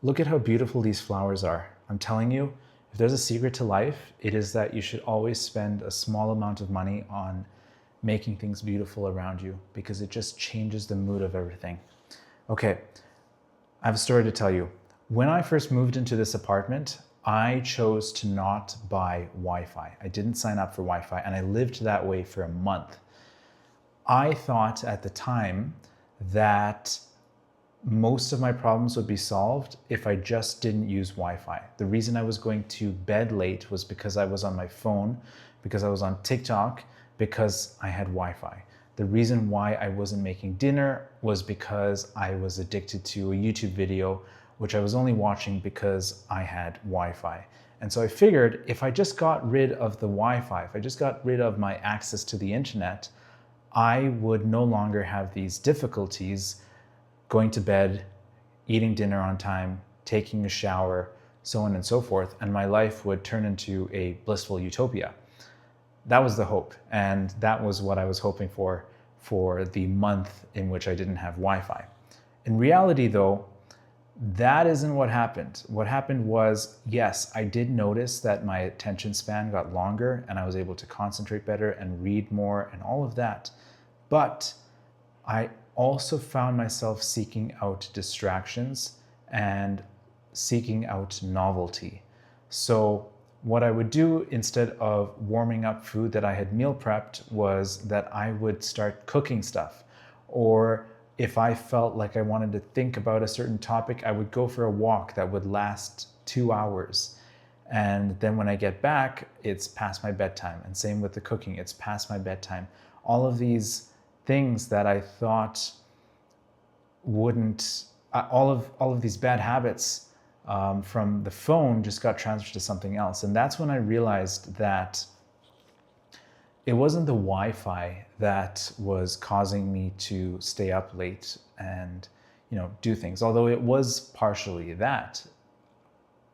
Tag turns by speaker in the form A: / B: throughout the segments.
A: Look at how beautiful these flowers are. I'm telling you, if there's a secret to life, it is that you should always spend a small amount of money on making things beautiful around you, because it just changes the mood of everything. Okay, I have a story to tell you. When I first moved into this apartment, I chose to not buy Wi-Fi. I didn't sign up for Wi-Fi, and I lived that way for a month. I thought at the time that most of my problems would be solved if I just didn't use Wi-Fi. The reason I was going to bed late was because I was on my phone, because I was on TikTok, because I had Wi-Fi. The reason why I wasn't making dinner was because I was addicted to a YouTube video, which I was only watching because I had Wi-Fi. And so I figured if I just got rid of the Wi-Fi, if I just got rid of my access to the internet, I would no longer have these difficulties going to bed, eating dinner on time, taking a shower, so on and so forth, and my life would turn into a blissful utopia. That was the hope, and that was what I was hoping for the month in which I didn't have Wi-Fi. In reality, though, that isn't what happened. What happened was, yes, I did notice that my attention span got longer and I was able to concentrate better and read more and all of that. But I also found myself seeking out distractions and seeking out novelty. So what I would do instead of warming up food that I had meal prepped was that I would start cooking stuff. Or if I felt like I wanted to think about a certain topic, I would go for a walk that would last 2 hours. And then when I get back, it's past my bedtime. And same with the cooking, it's past my bedtime. All of these things that I thought wouldn't, all of these bad habits from the phone just got transferred to something else. And that's when I realized that it wasn't the Wi-Fi that was causing me to stay up late and, do things. Although it was partially that.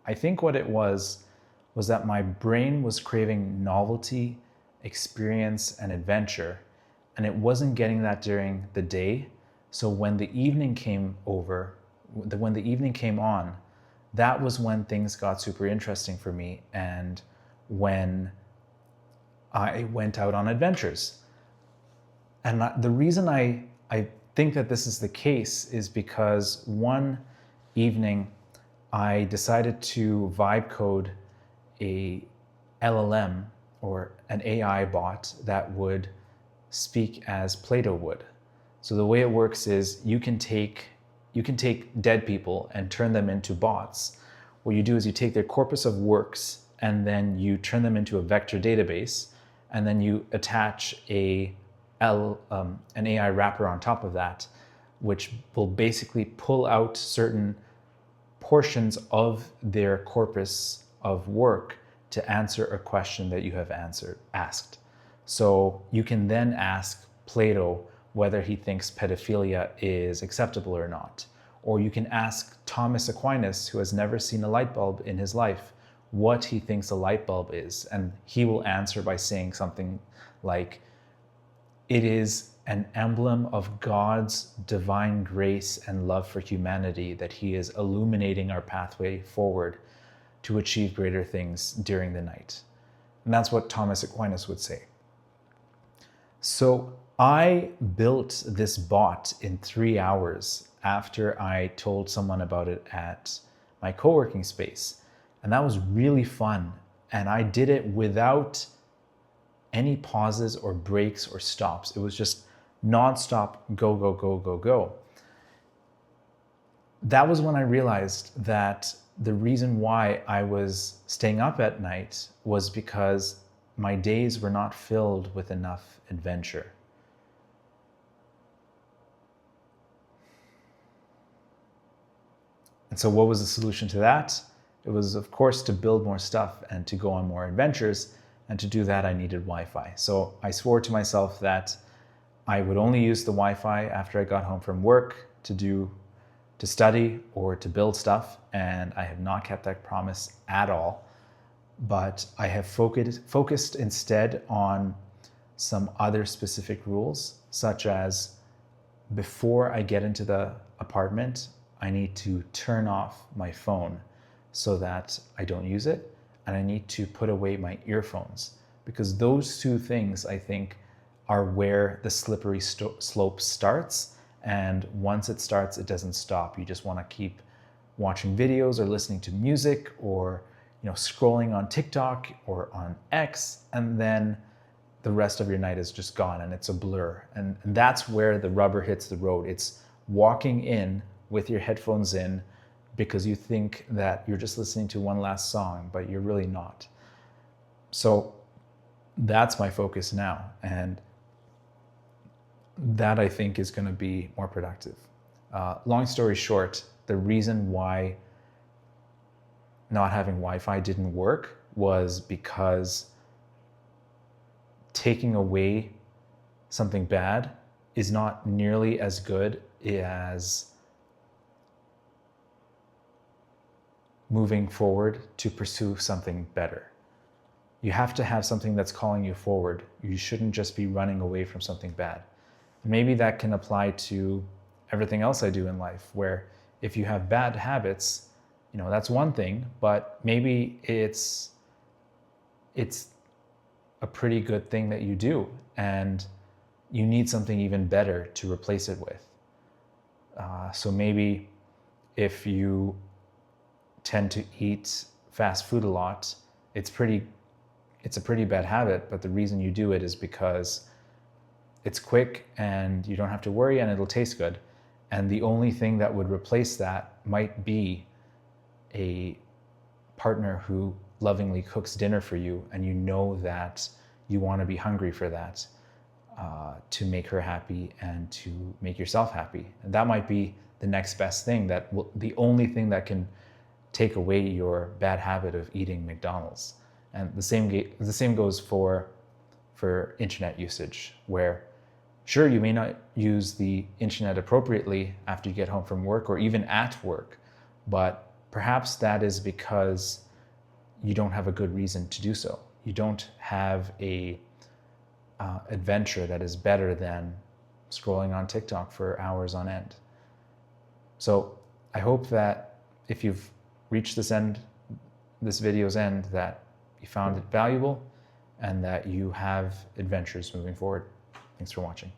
A: I think what it was that my brain was craving novelty, experience, and adventure, and it wasn't getting that during the day. So when the evening came on, that was when things got super interesting for me, and when I went out on adventures. And the reason I think that this is the case is because one evening I decided to vibe code a LLM, or an AI bot, that would speak as Plato would. So the way it works is you can take dead people and turn them into bots. What you do is you take their corpus of works and then you turn them into a vector database, and then you attach an AI wrapper on top of that, which will basically pull out certain portions of their corpus of work to answer a question that you have asked. So you can then ask Plato whether he thinks pedophilia is acceptable or not. Or you can ask Thomas Aquinas, who has never seen a light bulb in his life, what he thinks a light bulb is. And he will answer by saying something like, it is an emblem of God's divine grace and love for humanity that he is illuminating our pathway forward to achieve greater things during the night. And that's what Thomas Aquinas would say. So I built this bot in 3 hours after I told someone about it at my co-working space. And that was really fun. And I did it without any pauses or breaks or stops. It was just nonstop, go, go, go, go, go. That was when I realized that the reason why I was staying up at night was because my days were not filled with enough adventure. And so what was the solution to that? It was, of course, to build more stuff and to go on more adventures. And to do that, I needed Wi-Fi. So I swore to myself that I would only use the Wi-Fi after I got home from work to study or to build stuff. And I have not kept that promise at all. But I have focused instead on some other specific rules, such as before I get into the apartment, I need to turn off my phone so that I don't use it, and I need to put away my earphones, because those two things, I think, are where the slippery slope starts. And once it starts, it doesn't stop. You just want to keep watching videos or listening to music, or scrolling on TikTok or on X, and then the rest of your night is just gone and it's a blur. And that's where the rubber hits the road. It's walking in with your headphones in because you think that you're just listening to one last song, but you're really not. So that's my focus now. And that, I think, is going to be more productive. Long story short, the reason why not having Wi-Fi didn't work was because taking away something bad is not nearly as good as moving forward to pursue something better. You have to have something that's calling you forward. You shouldn't just be running away from something bad. Maybe that can apply to everything else I do in life, where if you have bad habits, that's one thing, but maybe it's a pretty good thing that you do, and you need something even better to replace it with. So maybe if you tend to eat fast food a lot, it's a pretty bad habit, but the reason you do it is because it's quick and you don't have to worry and it'll taste good. And the only thing that would replace that might be a partner who lovingly cooks dinner for you, and you know that you want to be hungry for that, to make her happy and to make yourself happy. And that might be the next best thing, the only thing that can take away your bad habit of eating McDonald's. And the same goes for internet usage, where sure, you may not use the internet appropriately after you get home from work or even at work, but perhaps that is because you don't have a good reason to do so. You don't have a adventure that is better than scrolling on TikTok for hours on end. So I hope that if you've reached this video's end, that you found it valuable and that you have adventures moving forward. Thanks for watching.